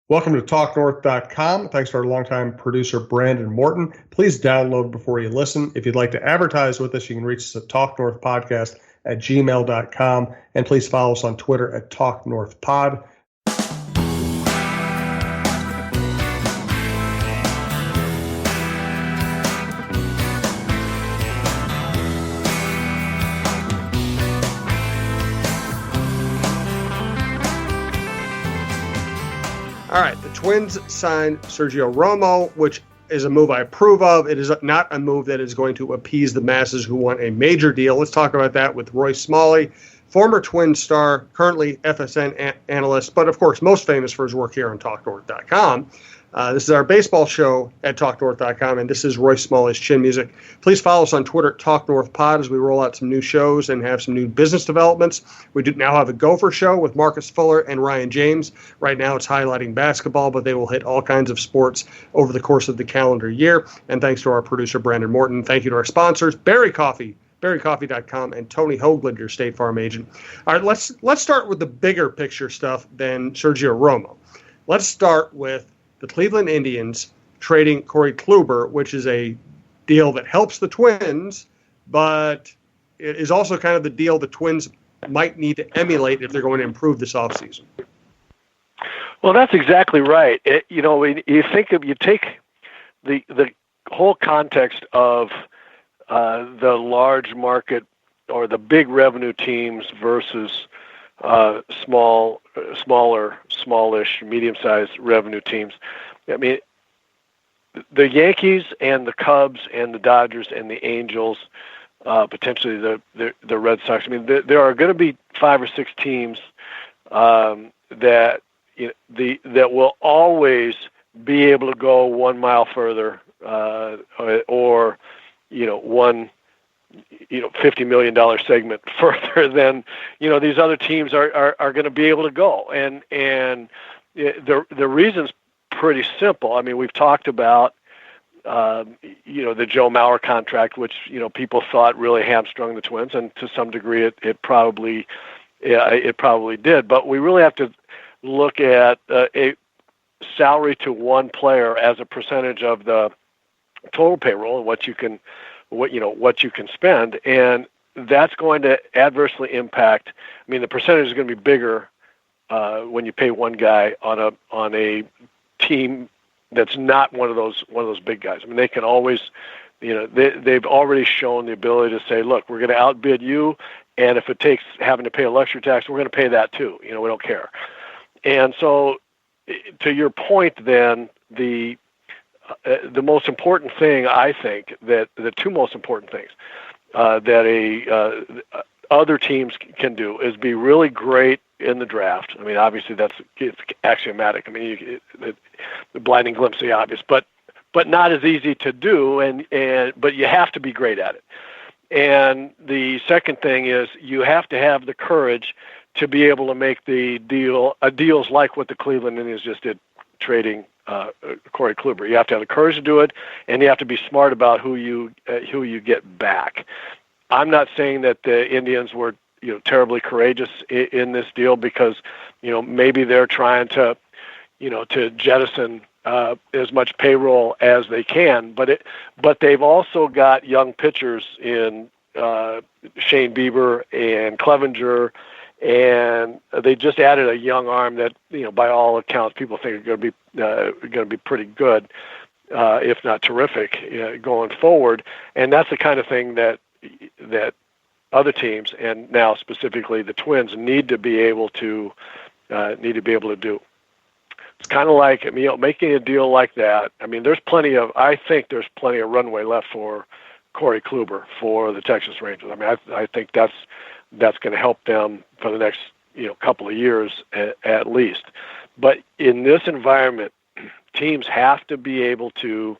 Welcome to TalkNorth.com. Thanks to our longtime producer, Brandon Morton. Please download before you listen. If you'd like to advertise with us, you can reach us at talknorthpodcast@gmail.com. And please follow us on Twitter at TalkNorthPod. All right, the Twins signed Sergio Romo, which is a move I approve of. It is not a move that is going to appease the masses who want a major deal. Let's talk about that with Roy Smalley, former Twins star, currently FSN analyst, but of course most famous for his work here on TalkNorth.com. This is our baseball show at TalkNorth.com, and this is Roy Smalley's Chin Music. Please follow us on Twitter at TalkNorthPod as we roll out some new shows and have some new business developments. We do now have a Gopher show with Marcus Fuller and Ryan James. Right now it's highlighting basketball, but they will hit all kinds of sports over the course of the calendar year. And thanks to our producer, Brandon Morton. Thank you to our sponsors, Berry Coffee, berrycoffee.com, and Tony Hoaglund, your State Farm agent. All right, let's start with the bigger picture stuff than Sergio Romo. Let's start with the Cleveland Indians trading Corey Kluber, which is a deal that helps the Twins, but it is also kind of the deal the Twins might need to emulate if they're going to improve this offseason. Well, that's exactly right. You take the whole context of the large market or the big revenue teams versus smallish, medium-sized revenue teams. I mean, the Yankees and the Cubs and the Dodgers and the Angels, potentially the Red Sox. I mean, there are going to be 5 or 6 teams that will always be able to go 1 mile further, or one $50 million segment further than these other teams are going to be able to go, and the reason's pretty simple. I mean, we've talked about the Joe Mauer contract, which people thought really hamstrung the Twins, and to some degree it probably did. But we really have to look at a salary to one player as a percentage of the total payroll and what you can spend, and that's going to adversely impact. I mean, the percentage is going to be bigger when you pay one guy on a team that's not one of those big guys. I mean, they can always, they've already shown the ability to say, look, we're going to outbid you, and if it takes having to pay a luxury tax, we're going to pay that too. We don't care. And so, to your point, then the most important thing, I think, that the two most important things that other teams can do is be really great in the draft. I mean, obviously it's axiomatic. I mean, the blinding glimpse of the obvious, but not as easy to do, but you have to be great at it. And the second thing is you have to have the courage to be able to make the deals like what the Cleveland Indians just did, trading Corey Kluber. You have to have the courage to do it, and you have to be smart about who you get back. I'm not saying that the Indians were terribly courageous in this deal, because maybe they're trying to jettison as much payroll as they can, but they've also got young pitchers in Shane Bieber and Clevenger, and they just added a young arm that by all accounts people think are going to be pretty good, if not terrific, going forward. And that's the kind of thing that other teams, and now specifically the Twins, need to be able to do. It's kind of like making a deal like that. I mean, I think there's plenty of runway left for Corey Kluber for the Texas Rangers. I mean, I think that's going to help them for the next couple of years at least. But in this environment, teams have to be able to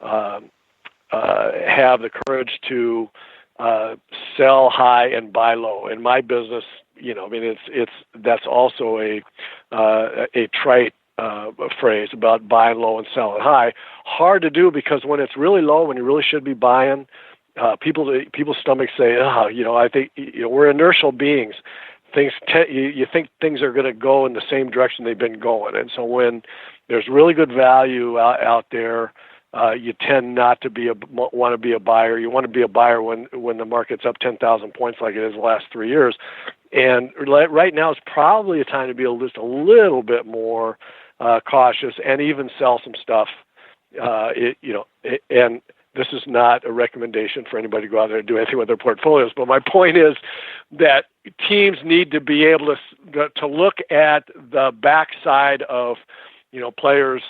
have the courage to sell high and buy low. In my business, that's also a trite phrase about buying low and selling high. Hard to do, because when it's really low, when you really should be buying, people's stomachs say, I think we're inertial beings. you think things are going to go in the same direction they've been going. And so when there's really good value out there, you tend not to want to be a buyer. You want to be a buyer when the market's up 10,000 points like it is the last 3 years. And right now is probably a time to be just a little bit more cautious and even sell some stuff. And this is not a recommendation for anybody to go out there and do anything with their portfolios. But my point is that teams need to be able to look at the backside of players'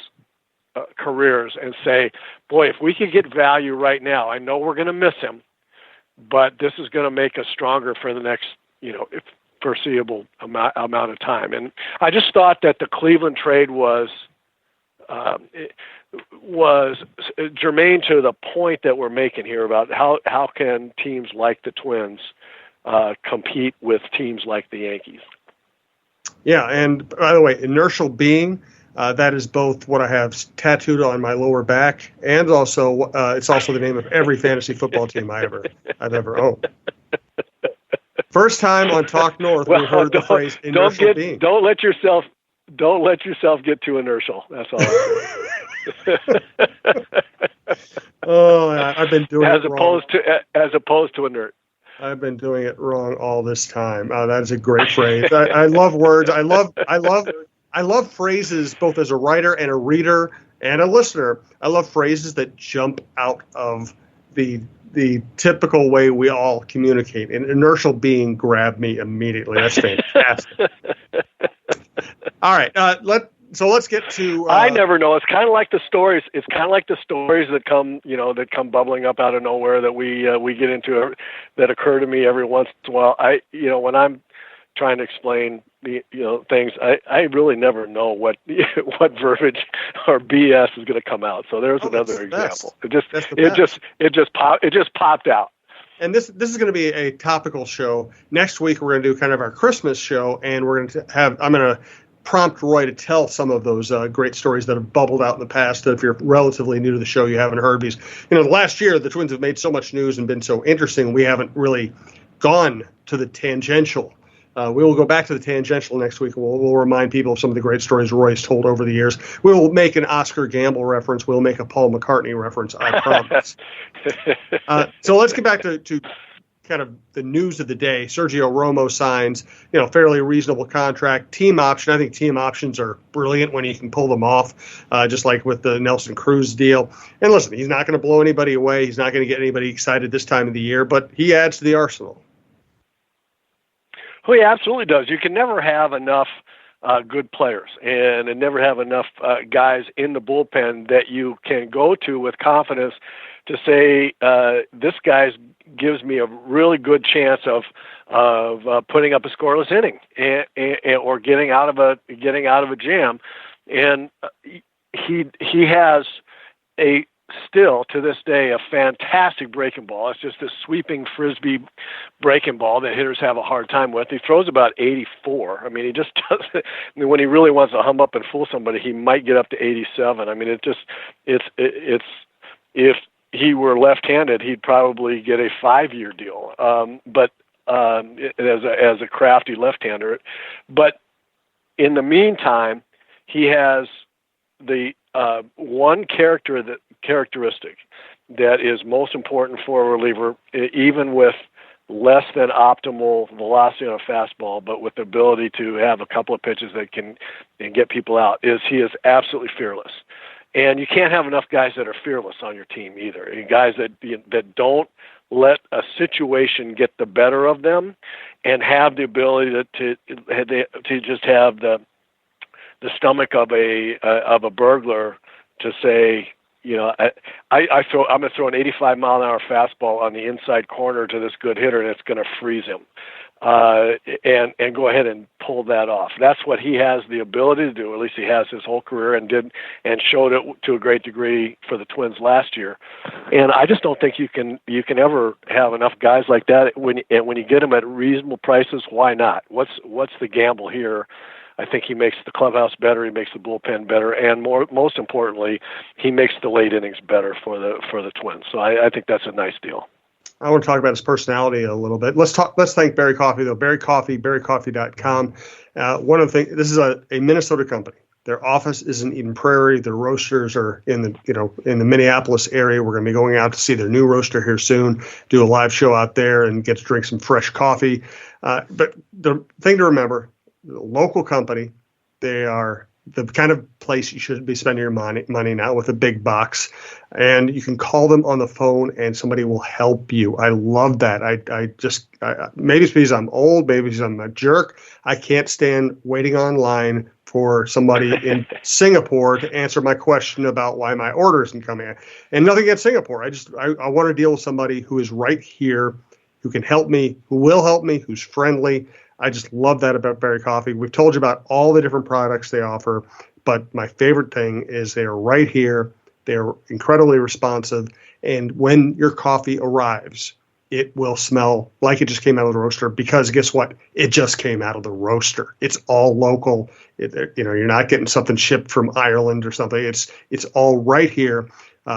careers and say, boy, if we could get value right now, I know we're going to miss him, but this is going to make us stronger for the next foreseeable amount of time. And I just thought that the Cleveland trade was germane to the point that we're making here about how can teams like the Twins compete with teams like the Yankees. Yeah, and by the way, Inertial being, that is both what I have tattooed on my lower back, and also it's also the name of every fantasy football team I've ever owned. First time on Talk North we heard the phrase Inertial being. Don't let yourself get too inertial. That's all I'm saying. Oh, I've been doing it wrong. As opposed to inert. I've been doing it wrong all this time. That is a great phrase. I love words. I love phrases both as a writer and a reader and a listener. I love phrases that jump out of the typical way we all communicate. And Inertial being grabbed me immediately. That's fantastic. All right. Let's get to. I never know. It's kind of like the stories. It's kind of like the stories that come bubbling up out of nowhere that we get into that occur to me every once in a while. When I'm trying to explain things, I really never know what verbiage or BS is going to come out. So there's another example. It just popped out. And this is going to be a topical show. Next week we're going to do kind of our Christmas show, and I'm going to prompt Roy to tell some of those great stories that have bubbled out in the past. If you're relatively new to the show, you haven't heard these. The last year the Twins have made so much news and been so interesting. We haven't really gone to the tangential. We will go back to the tangential next week. We'll remind people of some of the great stories Roy's told over the years. We'll make an Oscar Gamble reference. We'll make a Paul McCartney reference, I promise. So let's get back to kind of the news of the day. Sergio Romo signs, fairly reasonable contract, team option. I think team options are brilliant when you can pull them off, just like with the Nelson Cruz deal. And listen, he's not going to blow anybody away. He's not going to get anybody excited this time of the year, but he adds to the arsenal. Well, he absolutely does. You can never have enough good players and never have enough guys in the bullpen that you can go to with confidence to say this guy gives me a really good chance of putting up a scoreless inning or getting out of a jam. And he has still to this day a fantastic breaking ball. It's just this sweeping frisbee breaking ball that hitters have a hard time with. He throws about 84. I mean, he just doesn't. When he really wants to hum up and fool somebody, he might get up to 87. I mean, it's if he were left-handed, he'd probably get a 5-year deal. But as a crafty left-hander, but in the meantime, he has the one characteristic that is most important for a reliever, even with less than optimal velocity on a fastball, but with the ability to have a couple of pitches that can get people out, is he is absolutely fearless. And you can't have enough guys that are fearless on your team either. Guys that don't let a situation get the better of them and have the ability to just have the stomach of a burglar to say, I'm going to throw an 85-mile-an-hour fastball on the inside corner to this good hitter, and it's going to freeze him. And go ahead and pull that off. That's what he has the ability to do. At least he has his whole career and showed it to a great degree for the Twins last year. And I just don't think you can ever have enough guys like that. When you get them at reasonable prices, why not? What's the gamble here? I think he makes the clubhouse better. He makes the bullpen better, and most importantly, he makes the late innings better for the Twins. So I think that's a nice deal. I want to talk about his personality a little bit. Let's thank Berry Coffee though. Berry Coffee, berrycoffee.com. One of the things, this is a Minnesota company. Their office is in Eden Prairie. Their roasters are in the Minneapolis area. We're going to be going out to see their new roaster here soon, do a live show out there and get to drink some fresh coffee. But the thing to remember, the local company, they are the kind of place you should be spending your money now with a big box. And you can call them on the phone and somebody will help you. I love that. Maybe it's because I'm old, maybe because I'm a jerk. I can't stand waiting online for somebody in Singapore to answer my question about why my order isn't coming in. And nothing against Singapore. I want to deal with somebody who is right here, who can help me, who will help me, who's friendly. I just love that about Berry Coffee. We've told you about all the different products they offer, but my favorite thing is they are right here. They're incredibly responsive. And when your coffee arrives, it will smell like it just came out of the roaster because guess what? It just came out of the roaster. It's all local. You're not getting something shipped from Ireland or something. It's all right here.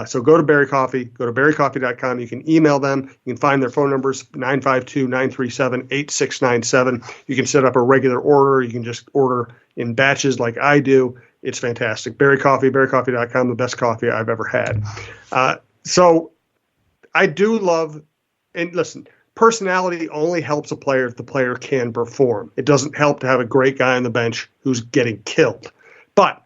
So go to Berry Coffee, go to berrycoffee.com. You can email them. You can find their phone numbers, 952-937-8697. You can set up a regular order. You can just order in batches like I do. It's fantastic. Berry Coffee, berrycoffee.com, the best coffee I've ever had. So I do love, and listen, personality only helps a player if the player can perform. It doesn't help to have a great guy on the bench who's getting killed. But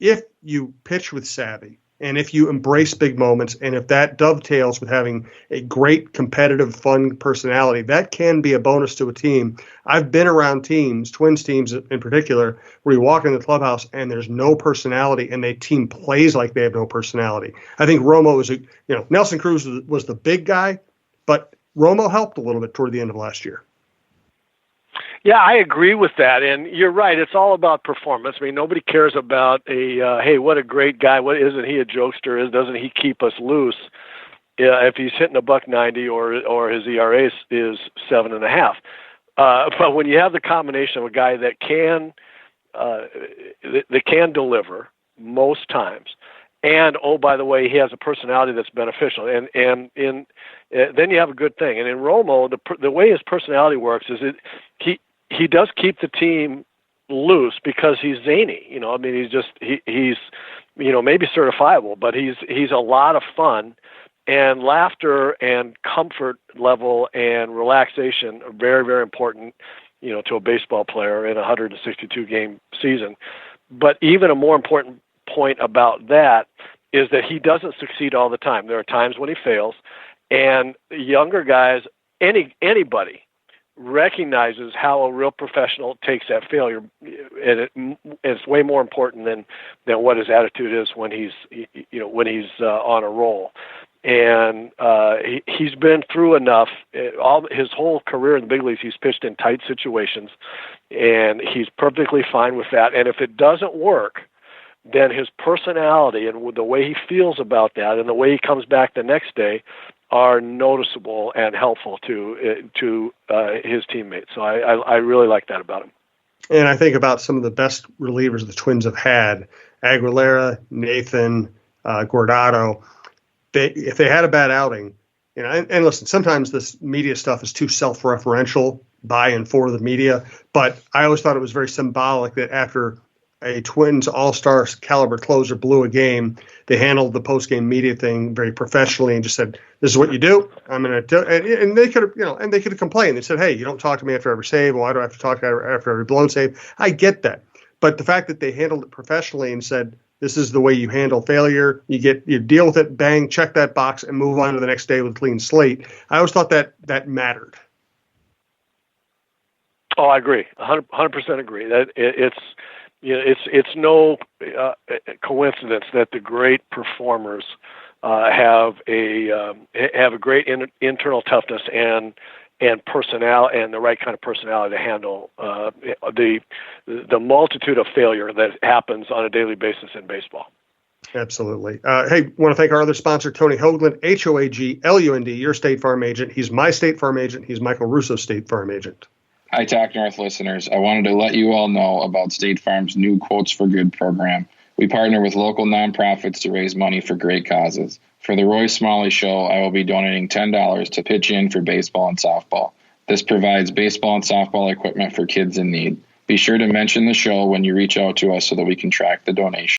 if you pitch with savvy, and if you embrace big moments, and if that dovetails with having a great, competitive, fun personality, that can be a bonus to a team. I've been around teams, Twins teams in particular, where you walk in the clubhouse and there's no personality, and the team plays like they have no personality. I think Romo was, Nelson Cruz was the big guy, but Romo helped a little bit toward the end of last year. Yeah, I agree with that, and you're right. It's all about performance. I mean, nobody cares about hey, what a great guy. What isn't he a jokester? Doesn't he keep us loose? If he's hitting $1.90 or his ERA is 7.5. But when you have the combination of a guy that can deliver most times, and oh, by the way, he has a personality that's beneficial, and then you have a good thing. And in Romo, the way his personality works is he does keep the team loose because he's zany. He's maybe certifiable, but he's a lot of fun, and laughter and comfort level and relaxation are very, very important, to a baseball player in a 162 game season. But even a more important point about that is that he doesn't succeed all the time. There are times when he fails, and younger guys, anybody recognizes how a real professional takes that failure, and it's way more important than what his attitude is when he's on a roll. And he's been through enough. His whole career in the big leagues, he's pitched in tight situations, and he's perfectly fine with that. And if it doesn't work, then his personality and the way he feels about that and the way he comes back the next day are noticeable and helpful to his teammates. So I really like that about him. And I think about some of the best relievers the Twins have had, Aguilera, Nathan, Guardado. If they had a bad outing, and listen, sometimes this media stuff is too self-referential by and for the media, but I always thought it was very symbolic that after a Twins all-star caliber closer blew a game, they handled the post-game media thing very professionally and just said, "This is what you do. I'm going to do." And they could have, and they could have complained. They said, "Hey, you don't talk to me after every save. Why do I have to talk to you after every blown save?" I get that, but the fact that they handled it professionally and said, "This is the way you handle failure. You deal with it. Bang, check that box, and move on to the next day with a clean slate." I always thought that mattered. Oh, I agree. 100% agree. That it's no coincidence that the great performers have a great internal toughness and personality and the right kind of personality to handle the multitude of failure that happens on a daily basis in baseball. Absolutely. Hey, want to thank our other sponsor, Tony Hoaglund, Hoaglund, your State Farm agent. He's my State Farm agent. He's Michael Russo's State Farm agent. Hi, Talk North listeners. I wanted to let you all know about State Farm's new Quotes for Good program. We partner with local nonprofits to raise money for great causes. For the Roy Smalley Show, I will be donating $10 to pitch in for baseball and softball. This provides baseball and softball equipment for kids in need. Be sure to mention the show when you reach out to us so that we can track the donation.